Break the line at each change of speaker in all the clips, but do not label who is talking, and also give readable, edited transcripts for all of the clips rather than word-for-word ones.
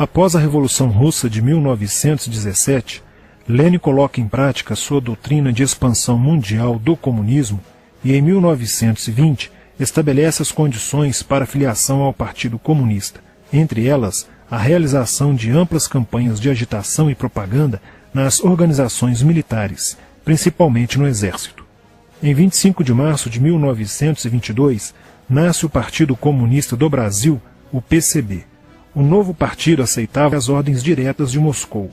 Após a Revolução Russa de 1917, Lenin coloca em prática sua doutrina de expansão mundial do comunismo e, em 1920, estabelece as condições para a filiação ao Partido Comunista, entre elas a realização de amplas campanhas de agitação e propaganda nas organizações militares, principalmente no Exército. Em 25 de março de 1922, nasce o Partido Comunista do Brasil, o PCB. O novo partido aceitava as ordens diretas de Moscou.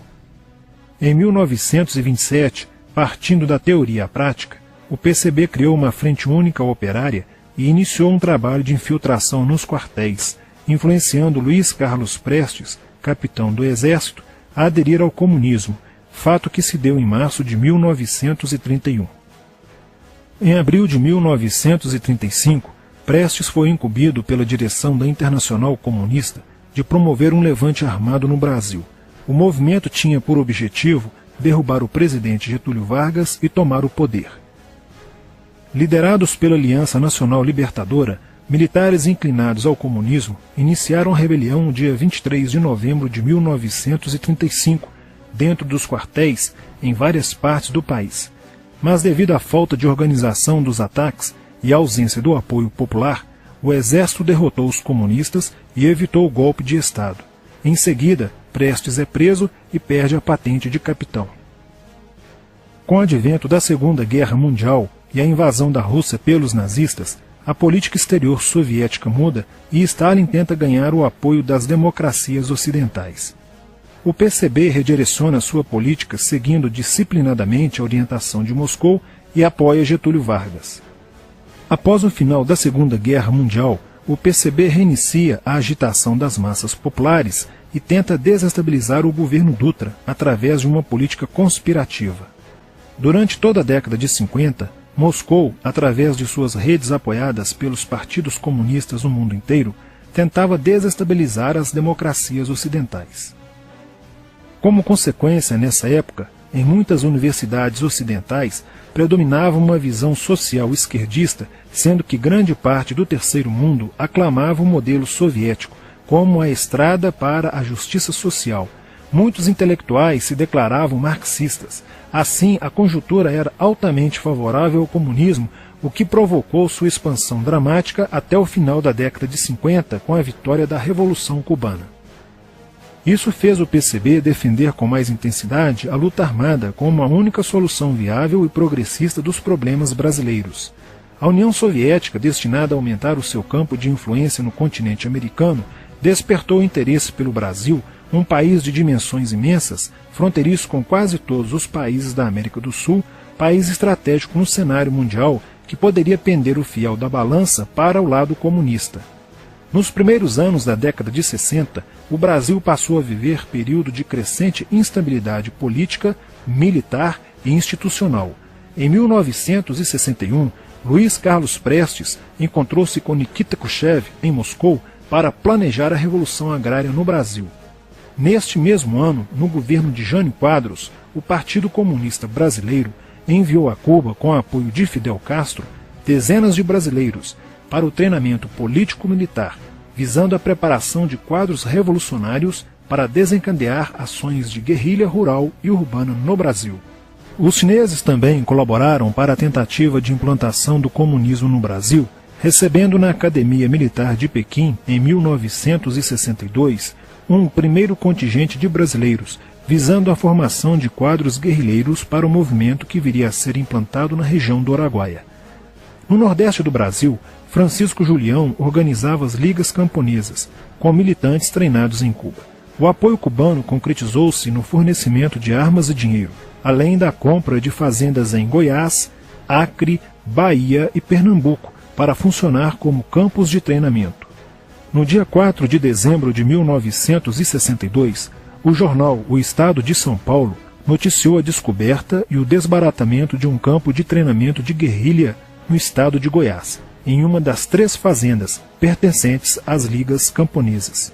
Em 1927, partindo da teoria à prática, o PCB criou uma frente única operária e iniciou um trabalho de infiltração nos quartéis, influenciando Luiz Carlos Prestes, capitão do Exército, a aderir ao comunismo, fato que se deu em março de 1931. Em abril de 1935, Prestes foi incumbido pela direção da Internacional Comunista de promover um levante armado no Brasil. O movimento tinha por objetivo derrubar o presidente Getúlio Vargas e tomar o poder. Liderados pela Aliança Nacional Libertadora, militares inclinados ao comunismo iniciaram a rebelião no dia 23 de novembro de 1935, dentro dos quartéis em várias partes do país. Mas devido à falta de organização dos ataques e à ausência do apoio popular, o exército derrotou os comunistas e evitou o golpe de Estado. Em seguida, Prestes é preso e perde a patente de capitão. Com o advento da Segunda Guerra Mundial e a invasão da Rússia pelos nazistas, a política exterior soviética muda e Stalin tenta ganhar o apoio das democracias ocidentais. O PCB redireciona sua política seguindo disciplinadamente a orientação de Moscou e apoia Getúlio Vargas. Após o final da Segunda Guerra Mundial, o PCB reinicia a agitação das massas populares e tenta desestabilizar o governo Dutra através de uma política conspirativa. Durante toda a década de 50, Moscou, através de suas redes apoiadas pelos partidos comunistas no mundo inteiro, tentava desestabilizar as democracias ocidentais. Como consequência, nessa época, em muitas universidades ocidentais, predominava uma visão social esquerdista, sendo que grande parte do terceiro mundo aclamava o modelo soviético como a estrada para a justiça social. Muitos intelectuais se declaravam marxistas. Assim, a conjuntura era altamente favorável ao comunismo, o que provocou sua expansão dramática até o final da década de 50, com a vitória da Revolução Cubana. Isso fez o PCB defender com mais intensidade a luta armada como a única solução viável e progressista dos problemas brasileiros. A União Soviética, destinada a aumentar o seu campo de influência no continente americano, despertou interesse pelo Brasil, um país de dimensões imensas, fronteiriço com quase todos os países da América do Sul, país estratégico no cenário mundial que poderia pender o fiel da balança para o lado comunista. Nos primeiros anos da década de 60, o Brasil passou a viver período de crescente instabilidade política, militar e institucional. Em 1961, Luiz Carlos Prestes encontrou-se com Nikita Khrushchev em Moscou para planejar a Revolução Agrária no Brasil. Neste mesmo ano, no governo de Jânio Quadros, o Partido Comunista Brasileiro enviou a Cuba, com o apoio de Fidel Castro, dezenas de brasileiros para o treinamento político-militar, visando a preparação de quadros revolucionários para desencadear ações de guerrilha rural e urbana no Brasil. Os chineses também colaboraram para a tentativa de implantação do comunismo no Brasil, recebendo na Academia Militar de Pequim, em 1962, um primeiro contingente de brasileiros, visando a formação de quadros guerrilheiros para o movimento que viria a ser implantado na região do Araguaia. No nordeste do Brasil, Francisco Julião organizava as ligas camponesas, com militantes treinados em Cuba. O apoio cubano concretizou-se no fornecimento de armas e dinheiro, além da compra de fazendas em Goiás, Acre, Bahia e Pernambuco, para funcionar como campos de treinamento. No dia 4 de dezembro de 1962, o jornal O Estado de São Paulo noticiou a descoberta e o desbaratamento de um campo de treinamento de guerrilha no estado de Goiás, em uma das 3 fazendas pertencentes às ligas camponesas.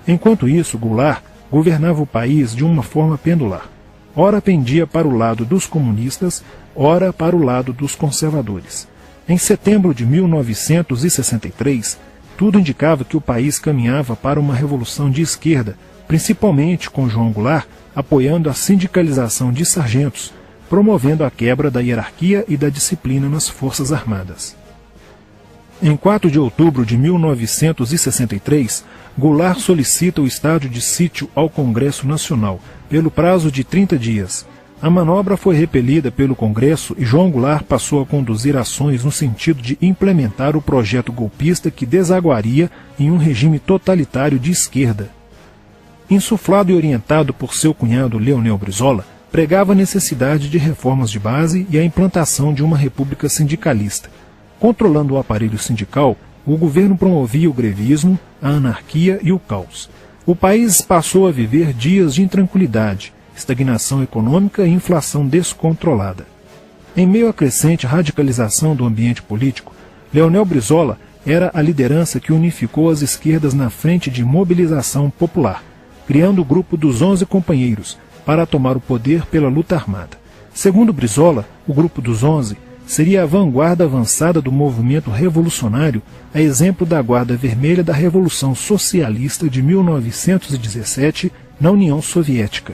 Enquanto isso, Goulart governava o país de uma forma pendular. Ora pendia para o lado dos comunistas, ora para o lado dos conservadores. Em setembro de 1963, tudo indicava que o país caminhava para uma revolução de esquerda, principalmente com João Goulart apoiando a sindicalização de sargentos, promovendo a quebra da hierarquia e da disciplina nas Forças Armadas. Em 4 de outubro de 1963, Goulart solicita o estado de sítio ao Congresso Nacional, pelo prazo de 30 dias. A manobra foi repelida pelo Congresso e João Goulart passou a conduzir ações no sentido de implementar o projeto golpista que desaguaria em um regime totalitário de esquerda. Insuflado e orientado por seu cunhado Leonel Brizola, pregava a necessidade de reformas de base e a implantação de uma república sindicalista. Controlando o aparelho sindical, o governo promovia o grevismo, a anarquia e o caos. O país passou a viver dias de intranquilidade, estagnação econômica e inflação descontrolada. Em meio à crescente radicalização do ambiente político, Leonel Brizola era a liderança que unificou as esquerdas na frente de mobilização popular, criando o grupo dos 11 companheiros, para tomar o poder pela luta armada. Segundo Brizola, o Grupo dos 11 seria a vanguarda avançada do movimento revolucionário, a exemplo da Guarda Vermelha da Revolução Socialista de 1917 na União Soviética.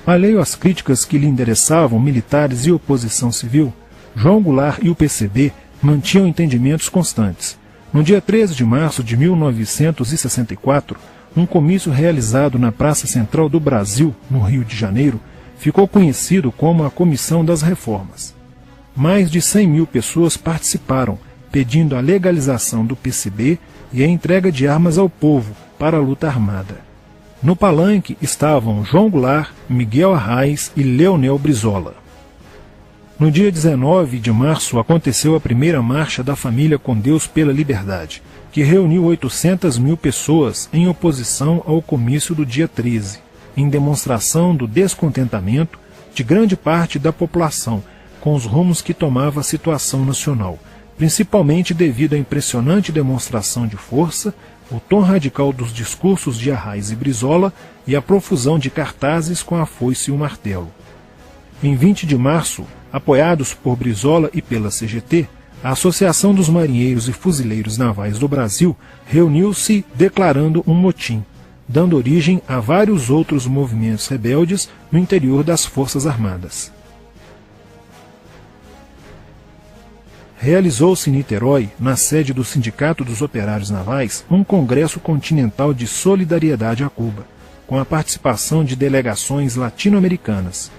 Alheio às críticas que lhe endereçavam militares e oposição civil, João Goulart e o PCB mantinham entendimentos constantes. No dia 13 de março de 1964, um comício realizado na Praça Central do Brasil, no Rio de Janeiro, ficou conhecido como a Comissão das Reformas. Mais de 100 mil pessoas participaram, pedindo a legalização do PCB e a entrega de armas ao povo para a luta armada. No palanque estavam João Goulart, Miguel Arraes e Leonel Brizola. No dia 19 de março aconteceu a primeira Marcha da Família com Deus pela Liberdade, que reuniu 800 mil pessoas em oposição ao comício do dia 13, em demonstração do descontentamento de grande parte da população com os rumos que tomava a situação nacional, principalmente devido à impressionante demonstração de força, o tom radical dos discursos de Arraes e Brizola e a profusão de cartazes com a foice e o martelo. Em 20 de março, apoiados por Brizola e pela CGT, a Associação dos Marinheiros e Fuzileiros Navais do Brasil reuniu-se declarando um motim, dando origem a vários outros movimentos rebeldes no interior das Forças Armadas. Realizou-se em Niterói, na sede do Sindicato dos Operários Navais, um congresso continental de solidariedade a Cuba, com a participação de delegações latino-americanas.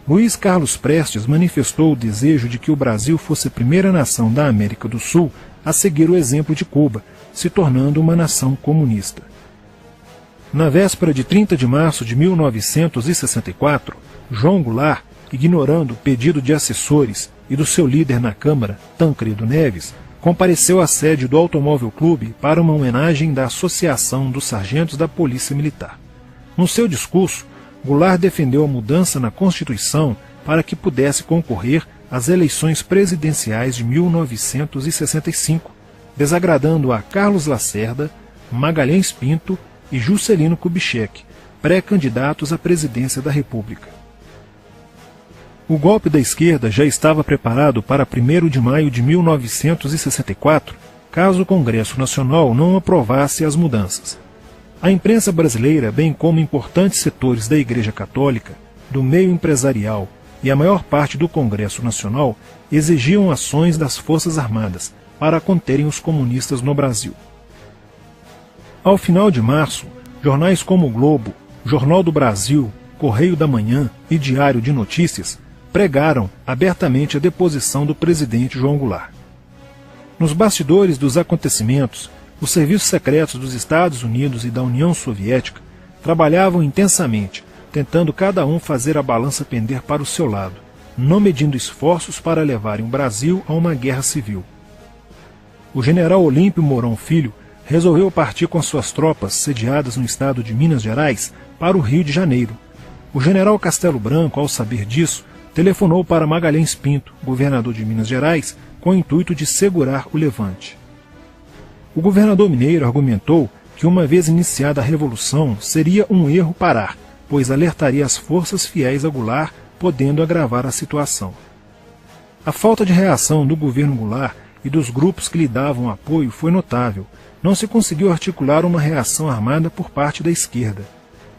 Luiz Carlos Prestes manifestou o desejo de que o Brasil fosse a primeira nação da América do Sul a seguir o exemplo de Cuba, se tornando uma nação comunista. Na véspera de 30 de março de 1964, João Goulart, ignorando o pedido de assessores e do seu líder na Câmara, Tancredo Neves, compareceu à sede do Automóvel Clube para uma homenagem da Associação dos Sargentos da Polícia Militar. No seu discurso, Goulart defendeu a mudança na Constituição para que pudesse concorrer às eleições presidenciais de 1965, desagradando a Carlos Lacerda, Magalhães Pinto e Juscelino Kubitschek, pré-candidatos à presidência da República. O golpe da esquerda já estava preparado para 1º de maio de 1964, caso o Congresso Nacional não aprovasse as mudanças. A imprensa brasileira, bem como importantes setores da Igreja Católica, do meio empresarial e a maior parte do Congresso Nacional exigiam ações das Forças Armadas para conterem os comunistas no Brasil. Ao final de março, jornais como o Globo, Jornal do Brasil, Correio da Manhã e Diário de Notícias pregaram abertamente a deposição do presidente João Goulart. Nos bastidores dos acontecimentos, os serviços secretos dos Estados Unidos e da União Soviética trabalhavam intensamente, tentando cada um fazer a balança pender para o seu lado, não medindo esforços para levarem o Brasil a uma guerra civil. O general Olímpio Mourão Filho resolveu partir com suas tropas sediadas no estado de Minas Gerais para o Rio de Janeiro. O general Castelo Branco, ao saber disso, telefonou para Magalhães Pinto, governador de Minas Gerais, com o intuito de segurar o levante. O governador mineiro argumentou que, uma vez iniciada a revolução, seria um erro parar, pois alertaria as forças fiéis a Goulart, podendo agravar a situação. A falta de reação do governo Goulart e dos grupos que lhe davam apoio foi notável. Não se conseguiu articular uma reação armada por parte da esquerda.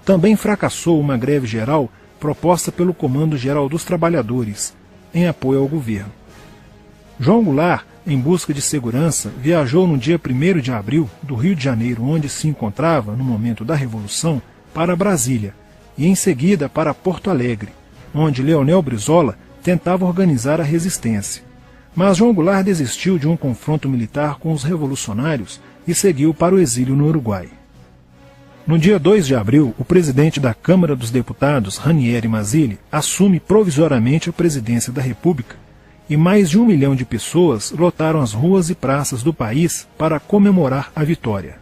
Também fracassou uma greve geral proposta pelo Comando Geral dos Trabalhadores, em apoio ao governo. João Goulart, em busca de segurança, viajou no dia 1º de abril do Rio de Janeiro, onde se encontrava no momento da Revolução, para Brasília, e em seguida para Porto Alegre, onde Leonel Brizola tentava organizar a resistência. Mas João Goulart desistiu de um confronto militar com os revolucionários e seguiu para o exílio no Uruguai. No dia 2 de abril, o presidente da Câmara dos Deputados, Ranieri Mazzilli, assume provisoriamente a presidência da República e mais de 1 milhão de pessoas lotaram as ruas e praças do país para comemorar a vitória.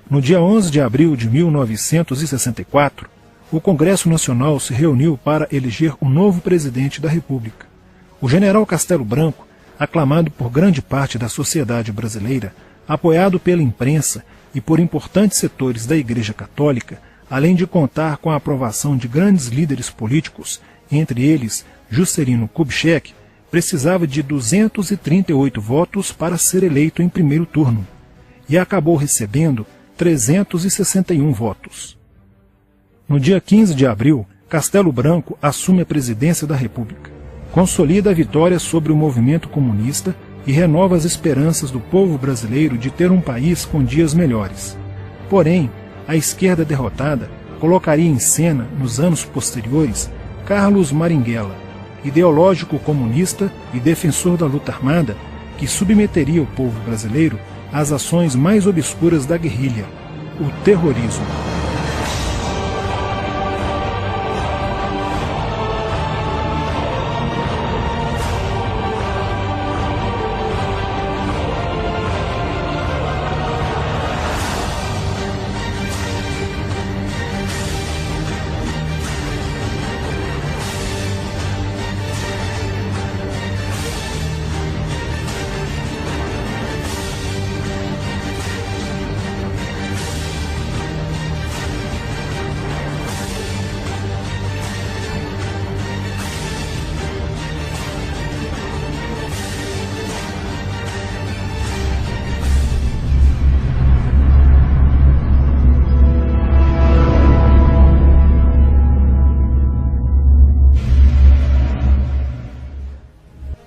No dia 11 de abril de 1964, o Congresso Nacional se reuniu para eleger o novo presidente da República. O general Castelo Branco, aclamado por grande parte da sociedade brasileira, apoiado pela imprensa e por importantes setores da Igreja Católica, além de contar com a aprovação de grandes líderes políticos, entre eles Juscelino Kubitschek, precisava de 238 votos para ser eleito em primeiro turno, e acabou recebendo 361 votos. No dia 15 de abril, Castelo Branco assume a presidência da República, consolida a vitória sobre o movimento comunista e renova as esperanças do povo brasileiro de ter um país com dias melhores. Porém, a esquerda derrotada colocaria em cena, nos anos posteriores, Carlos Marighella, ideológico comunista e defensor da luta armada, que submeteria o povo brasileiro às ações mais obscuras da guerrilha, o terrorismo.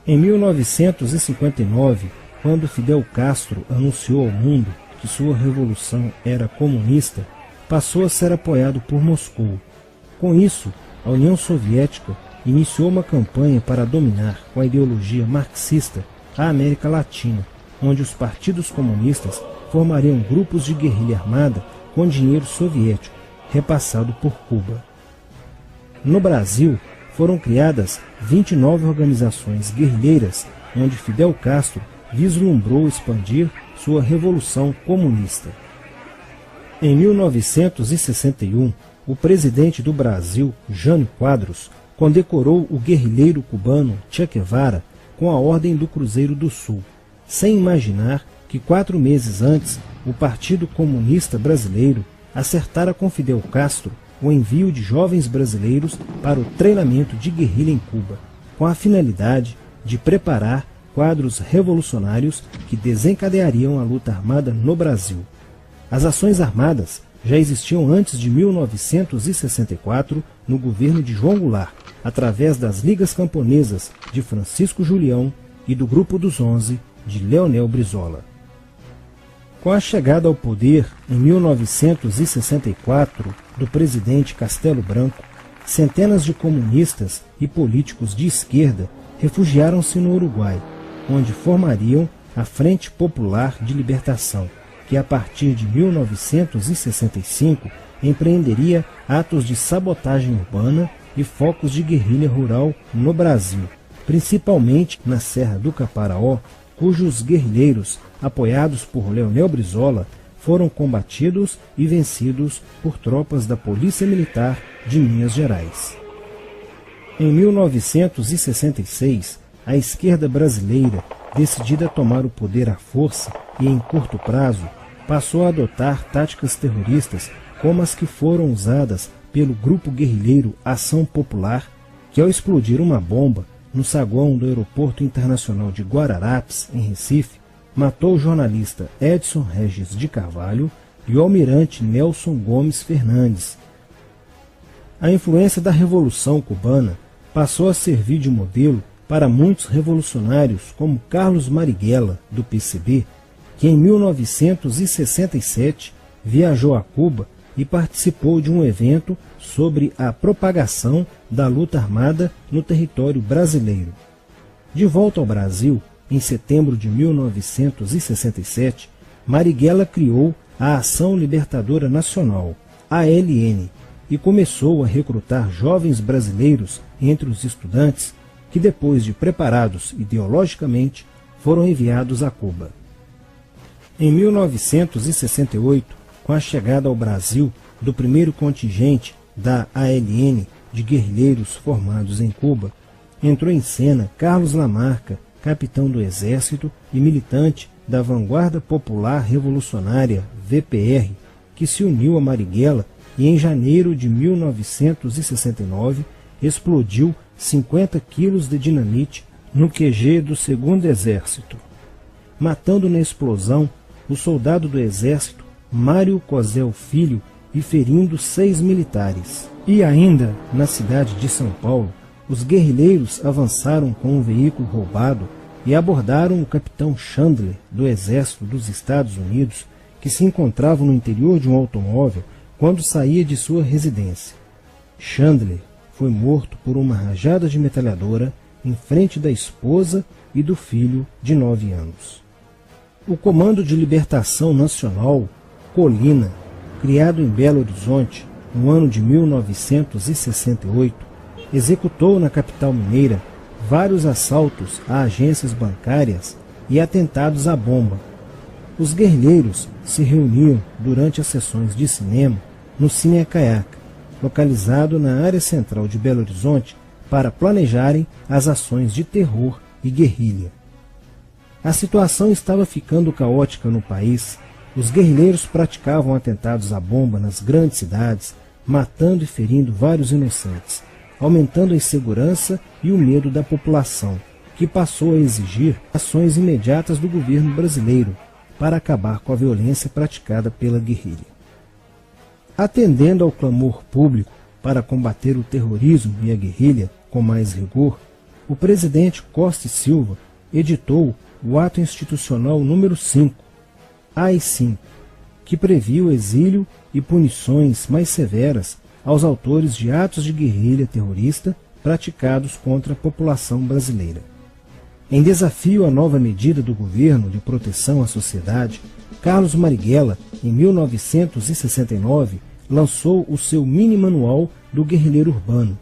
Em 1959, quando Fidel Castro anunciou ao mundo que sua revolução era comunista, passou a ser apoiado por Moscou. Com isso, a União Soviética iniciou uma campanha para dominar com a ideologia marxista a América Latina, onde os partidos comunistas formariam grupos de guerrilha armada com dinheiro soviético, repassado por Cuba. No Brasil, foram criadas 29 organizações guerrilheiras, onde Fidel Castro vislumbrou expandir sua revolução comunista. Em 1961, o presidente do Brasil, Jânio Quadros, condecorou o guerrilheiro cubano Che Guevara com a Ordem do Cruzeiro do Sul, sem imaginar que 4 meses antes o Partido Comunista Brasileiro acertara com Fidel Castro o envio de jovens brasileiros para o treinamento de guerrilha em Cuba, com a finalidade de preparar quadros revolucionários que desencadeariam a luta armada no Brasil. As ações armadas já existiam antes de 1964 no governo de João Goulart, através das Ligas Camponesas de Francisco Julião e do Grupo dos 11 de Leonel Brizola. Com a chegada ao poder, em 1964, do presidente Castelo Branco, centenas de comunistas e políticos de esquerda refugiaram-se no Uruguai, onde formariam a Frente Popular de Libertação, que a partir de 1965 empreenderia atos de sabotagem urbana e focos de guerrilha rural no Brasil, principalmente na Serra do Caparaó, cujos guerrilheiros, apoiados por Leonel Brizola, foram combatidos e vencidos por tropas da Polícia Militar de Minas Gerais. Em 1966, a esquerda brasileira, decidida a tomar o poder à força e em curto prazo, passou a adotar táticas terroristas como as que foram usadas pelo grupo guerrilheiro Ação Popular, que ao explodir uma bomba no saguão do Aeroporto Internacional de Guararapes, em Recife, matou o jornalista Edson Regis de Carvalho e o almirante Nelson Gomes Fernandes,
A influência da Revolução Cubana passou a servir de modelo para muitos revolucionários como Carlos Marighella, do PCB, que em 1967 viajou a Cuba e participou de um evento sobre a propagação da luta armada no território brasileiro. De volta ao Brasil, em setembro de 1967, Marighella criou a Ação Libertadora Nacional, ALN, e começou a recrutar jovens brasileiros entre os estudantes que, depois de preparados ideologicamente, foram enviados a Cuba. Em 1968, com a chegada ao Brasil do primeiro contingente da ALN de guerrilheiros formados em Cuba, entrou em cena Carlos Lamarca, capitão do Exército e militante da Vanguarda Popular Revolucionária, VPR, que se uniu a Marighella e em janeiro de 1969 explodiu 50 quilos de dinamite no QG do 2º Exército, matando na explosão o soldado do Exército Mário Cosel Filho e ferindo 6 militares. E ainda, na cidade de São Paulo, os guerrilheiros avançaram com um veículo roubado e abordaram o capitão Chandler, do Exército dos Estados Unidos, que se encontrava no interior de um automóvel quando saía de sua residência. Chandler foi morto por uma rajada de metralhadora em frente da esposa e do filho de 9 anos. O Comando de Libertação Nacional, Colina, criado em Belo Horizonte no ano de 1968, executou na capital mineira vários assaltos a agências bancárias e atentados à bomba. Os guerrilheiros se reuniam durante as sessões de cinema no Cine Acaiaca, localizado na área central de Belo Horizonte, para planejarem as ações de terror e guerrilha. A situação estava ficando caótica no país. Os guerrilheiros praticavam atentados à bomba nas grandes cidades, matando e ferindo vários inocentes, aumentando a insegurança e o medo da população, que passou a exigir ações imediatas do governo brasileiro para acabar com a violência praticada pela guerrilha. Atendendo ao clamor público para combater o terrorismo e a guerrilha com mais rigor, o presidente Costa e Silva editou o Ato Institucional número 5, AI-5, que previa o exílio e punições mais severas aos autores de atos de guerrilha terrorista praticados contra a população brasileira. Em desafio à nova medida do governo de proteção à sociedade, Carlos Marighella, em 1969, lançou o seu mini-manual do guerrilheiro urbano.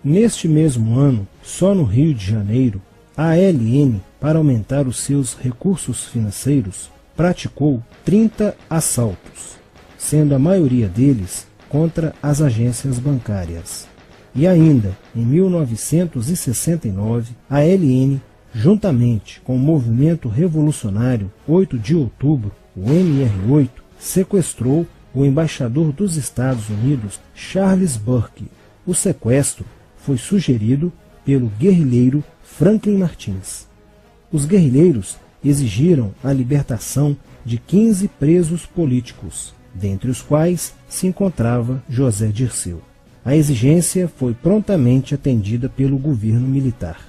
Neste mesmo ano, só no Rio de Janeiro, a ALN, para aumentar os seus recursos financeiros, praticou 30 assaltos, sendo a maioria deles contra as agências bancárias. E ainda, em 1969, a ALN, juntamente com o movimento revolucionário 8 de outubro, o MR8, sequestrou o embaixador dos Estados Unidos, Charles Burke. O sequestro foi sugerido pelo guerrilheiro Franklin Martins. Os guerrilheiros exigiram a libertação de 15 presos políticos, dentre os quais se encontrava José Dirceu. A exigência foi prontamente atendida pelo governo militar.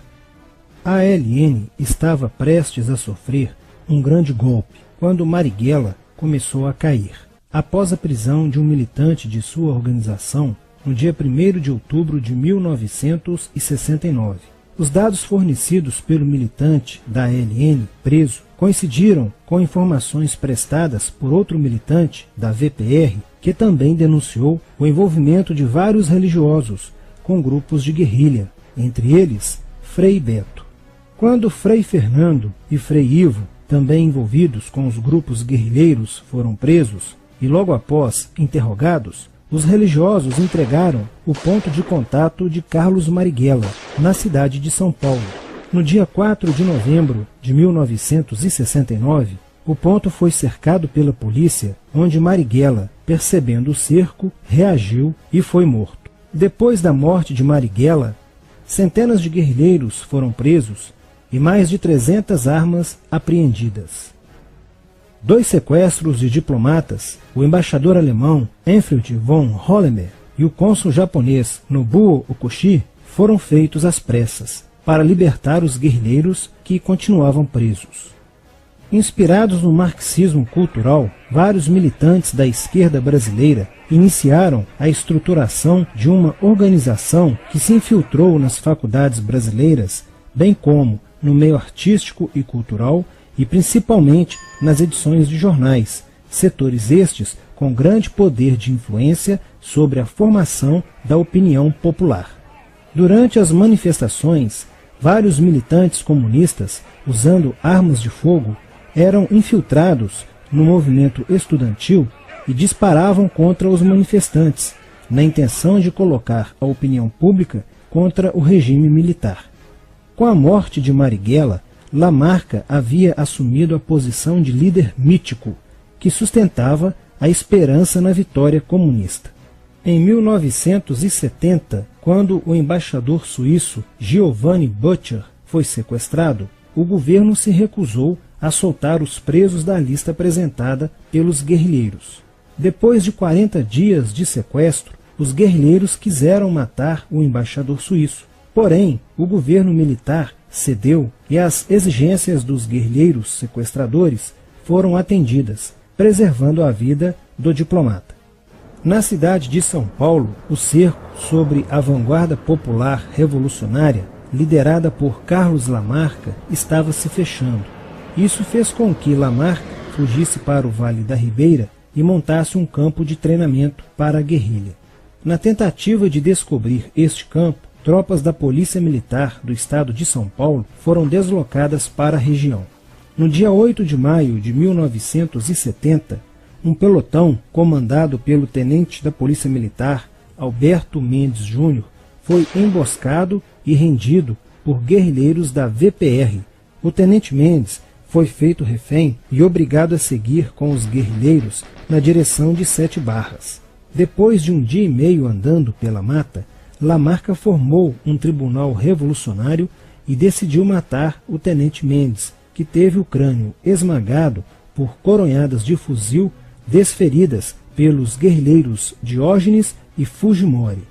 A ALN estava prestes a sofrer um grande golpe quando Marighella começou a cair, após a prisão de um militante de sua organização no dia 1º de outubro de 1969. Os dados fornecidos pelo militante da ALN preso coincidiram com informações prestadas por outro militante da VPR, que também denunciou o envolvimento de vários religiosos com grupos de guerrilha, entre eles Frei Beto. Quando Frei Fernando e Frei Ivo, também envolvidos com os grupos guerrilheiros, foram presos e logo após interrogados, os religiosos entregaram o ponto de contato de Carlos Marighella, na cidade de São Paulo. No dia 4 de novembro de 1969, o ponto foi cercado pela polícia, onde Marighella, percebendo o cerco, reagiu e foi morto. Depois da morte de Marighella, centenas de guerrilheiros foram presos e mais de 300 armas apreendidas. 2 sequestros de diplomatas, o embaixador alemão Enfield von Hollemer e o cônsul japonês Nobuo Okushi foram feitos às pressas para libertar os guerrilheiros que continuavam presos. Inspirados no marxismo cultural, vários militantes da esquerda brasileira iniciaram a estruturação de uma organização que se infiltrou nas faculdades brasileiras, bem como no meio artístico e cultural e principalmente nas edições de jornais, setores estes com grande poder de influência sobre a formação da opinião popular. Durante as manifestações, vários militantes comunistas, usando armas de fogo, eram infiltrados no movimento estudantil e disparavam contra os manifestantes, na intenção de colocar a opinião pública contra o regime militar. Com a morte de Marighella, Lamarca havia assumido a posição de líder mítico, que sustentava a esperança na vitória comunista. Em 1970, quando o embaixador suíço Giovanni Butcher foi sequestrado, o governo se recusou a soltar os presos da lista apresentada pelos guerrilheiros. Depois de 40 dias de sequestro, os guerrilheiros quiseram matar o embaixador suíço. Porém, o governo militar cedeu e as exigências dos guerrilheiros sequestradores foram atendidas, preservando a vida do diplomata. Na cidade de São Paulo, o cerco sobre a vanguarda popular revolucionária, liderada por Carlos Lamarca, estava se fechando. Isso fez com que Lamarca fugisse para o Vale da Ribeira e montasse um campo de treinamento para a guerrilha. Na tentativa de descobrir este campo, tropas da Polícia Militar do estado de São Paulo foram deslocadas para a região. No dia 8 de maio de 1970, um pelotão comandado pelo tenente da Polícia Militar, Alberto Mendes Júnior, foi emboscado e rendido por guerrilheiros da VPR. O tenente Mendes foi feito refém e obrigado a seguir com os guerrilheiros na direção de Sete Barras. Depois de um dia e meio andando pela mata, Lamarca formou um tribunal revolucionário e decidiu matar o tenente Mendes, que teve o crânio esmagado por coronhadas de fuzil desferidas pelos guerrilheiros Diógenes e Fujimori.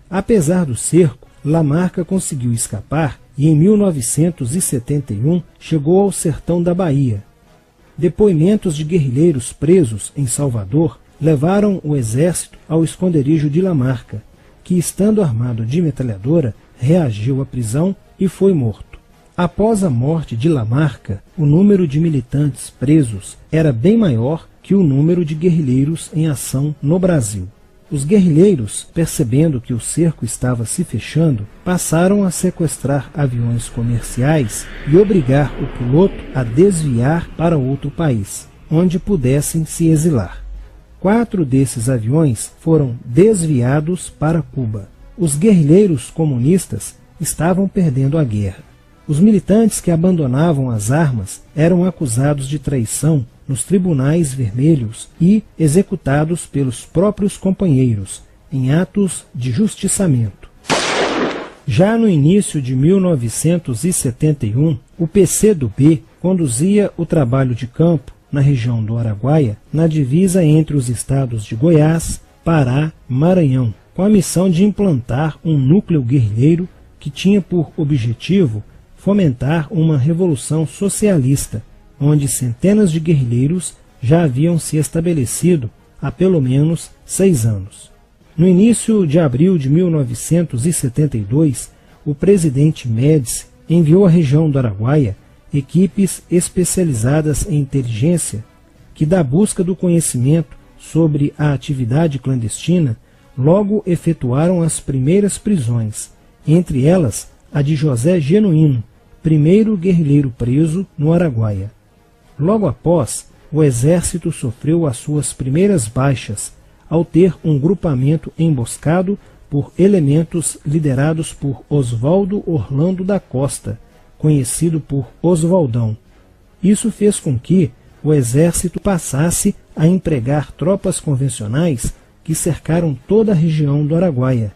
Apesar do cerco, Lamarca conseguiu escapar e em 1971 chegou ao sertão da Bahia. Depoimentos de guerrilheiros presos em Salvador levaram o exército ao esconderijo de Lamarca, que, estando armado de metralhadora, reagiu à prisão e foi morto. Após a morte de Lamarca, o número de militantes presos era bem maior que o número de guerrilheiros em ação no Brasil. Os guerrilheiros, percebendo que o cerco estava se fechando, passaram a sequestrar aviões comerciais e obrigar o piloto a desviar para outro país, onde pudessem se exilar. 4 desses aviões foram desviados para Cuba. Os guerrilheiros comunistas estavam perdendo a guerra. Os militantes que abandonavam as armas eram acusados de traição nos tribunais vermelhos e executados pelos próprios companheiros, em atos de justiçamento. Já no início de 1971, o PCdoB conduzia o trabalho de campo na região do Araguaia, na divisa entre os estados de Goiás, Pará e Maranhão, com a missão de implantar um núcleo guerrilheiro que tinha por objetivo fomentar uma revolução socialista, onde centenas de guerrilheiros já haviam se estabelecido há pelo menos 6 anos. No início de abril de 1972, o presidente Médici enviou à região do Araguaia equipes especializadas em inteligência que, da busca do conhecimento sobre a atividade clandestina, logo efetuaram as primeiras prisões, entre elas a de José Genuíno, primeiro guerrilheiro preso no Araguaia. Logo após, o exército sofreu as suas primeiras baixas ao ter um grupamento emboscado por elementos liderados por Oswaldo Orlando da Costa, conhecido por Oswaldão. Isso fez com que o exército passasse a empregar tropas convencionais que cercaram toda a região do Araguaia.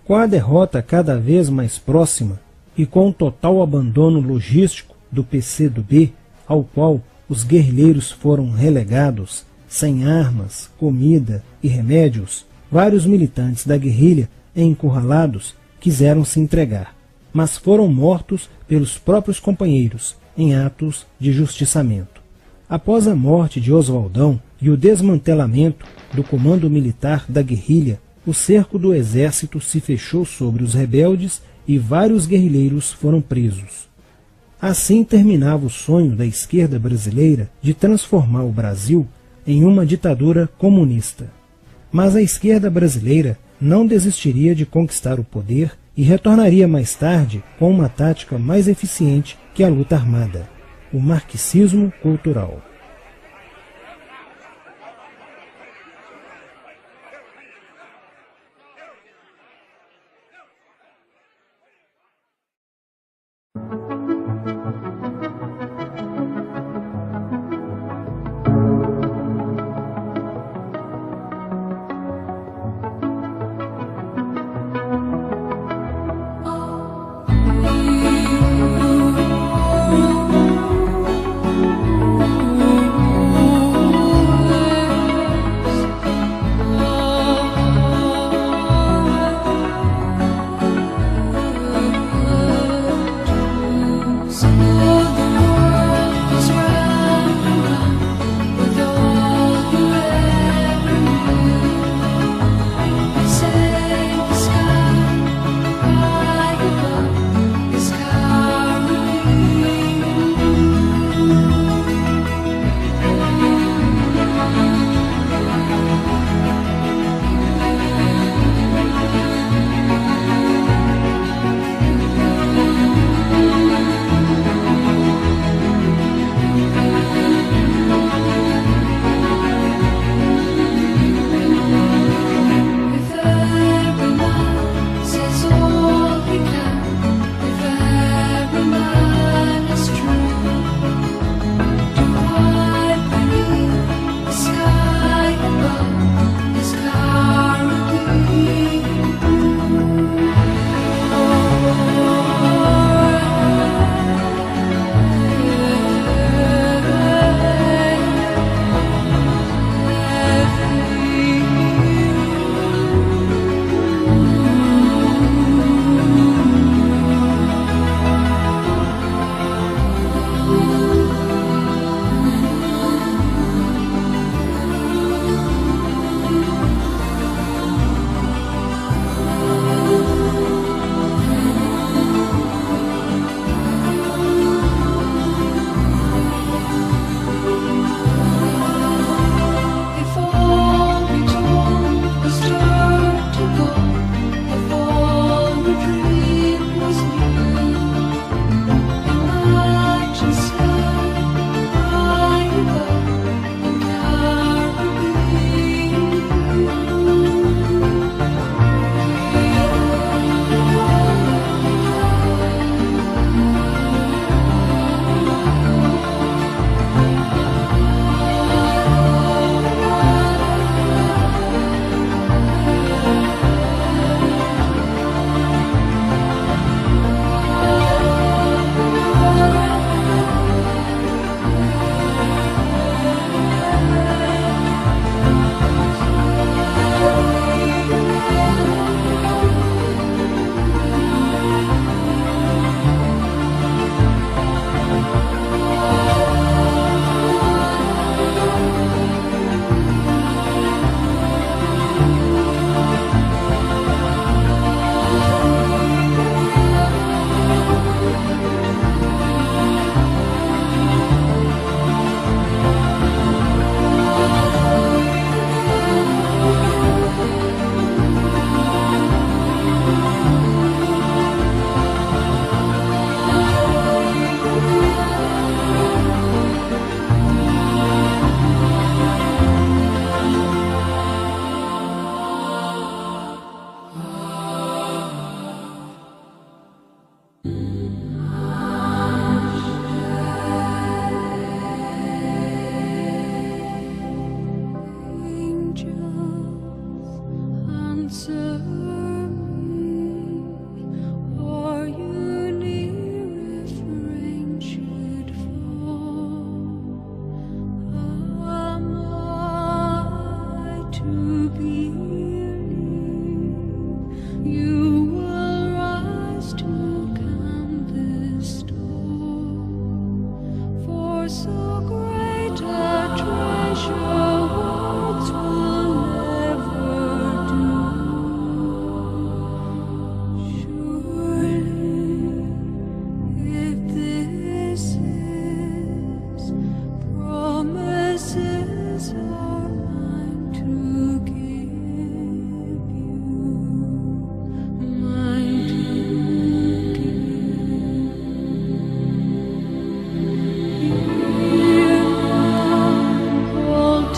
Com a derrota cada vez mais próxima e com o total abandono logístico do PCdoB, ao qual os guerrilheiros foram relegados, sem armas, comida e remédios, vários militantes da guerrilha, encurralados, quiseram se entregar, mas foram mortos pelos próprios companheiros em atos de justiçamento. Após a morte de Oswaldão e o desmantelamento do comando militar da guerrilha, o cerco do exército se fechou sobre os rebeldes e vários guerrilheiros foram presos. Assim terminava o sonho da esquerda brasileira de transformar o Brasil em uma ditadura comunista. Mas a esquerda brasileira não desistiria de conquistar o poder e retornaria mais tarde com uma tática mais eficiente que a luta armada: o marxismo cultural.
Hold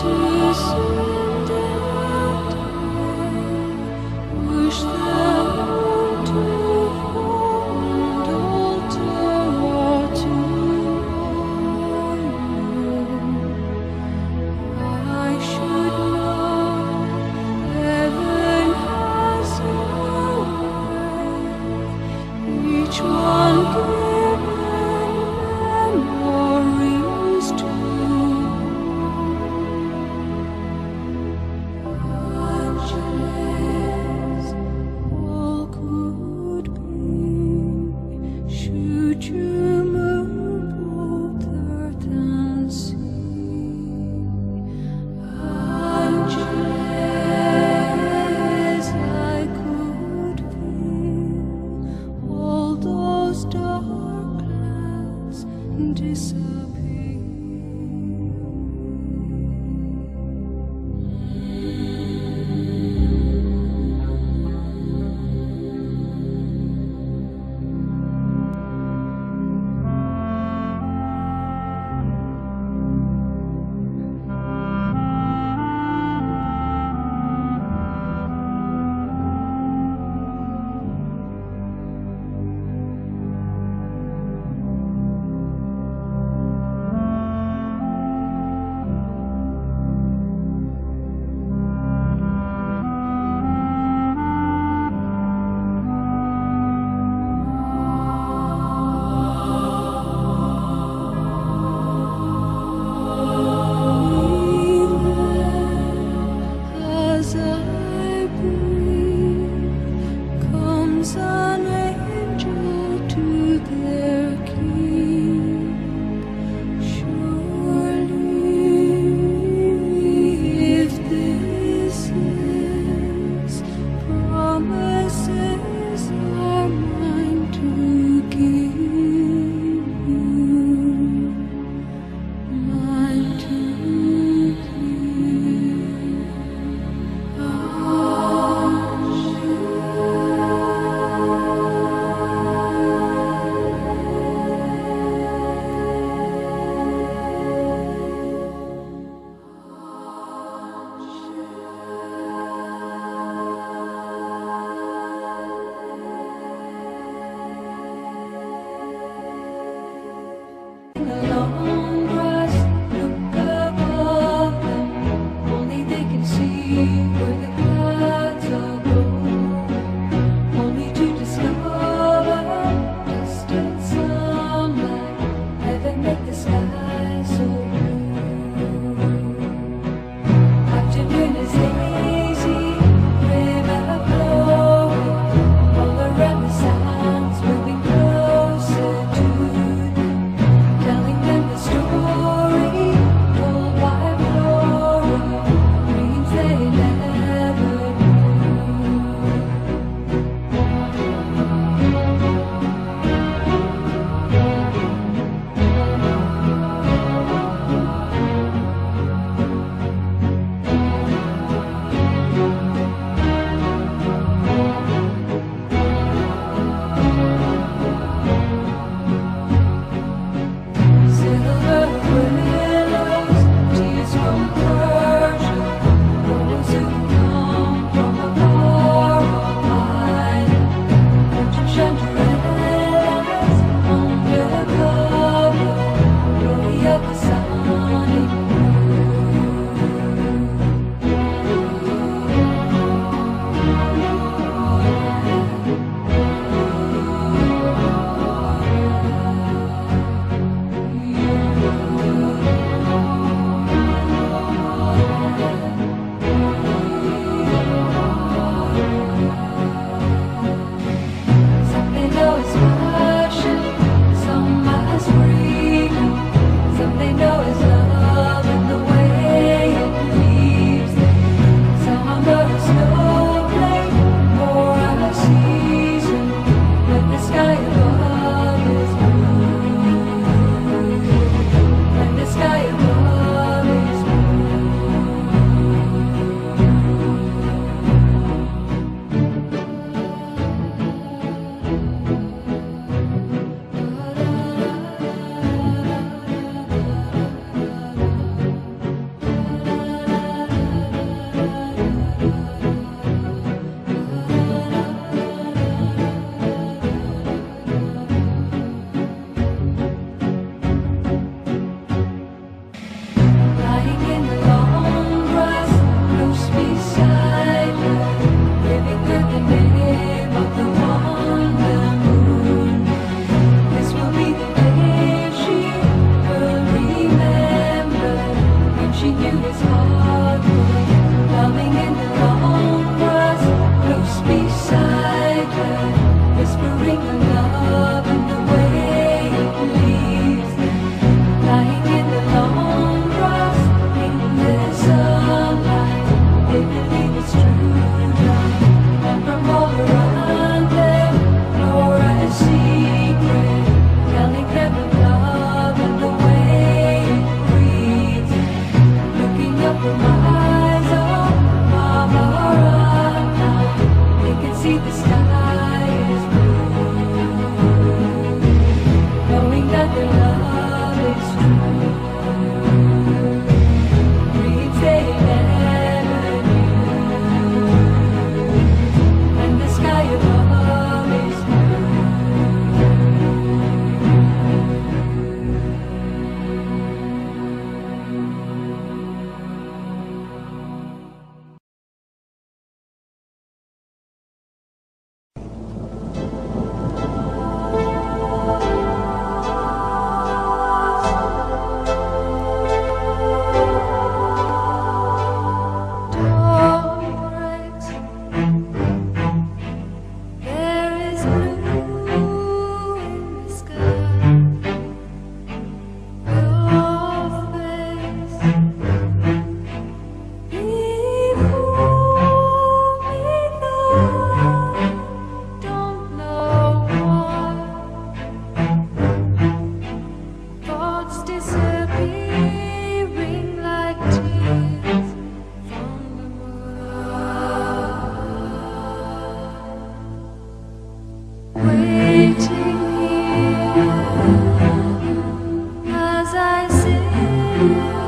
Música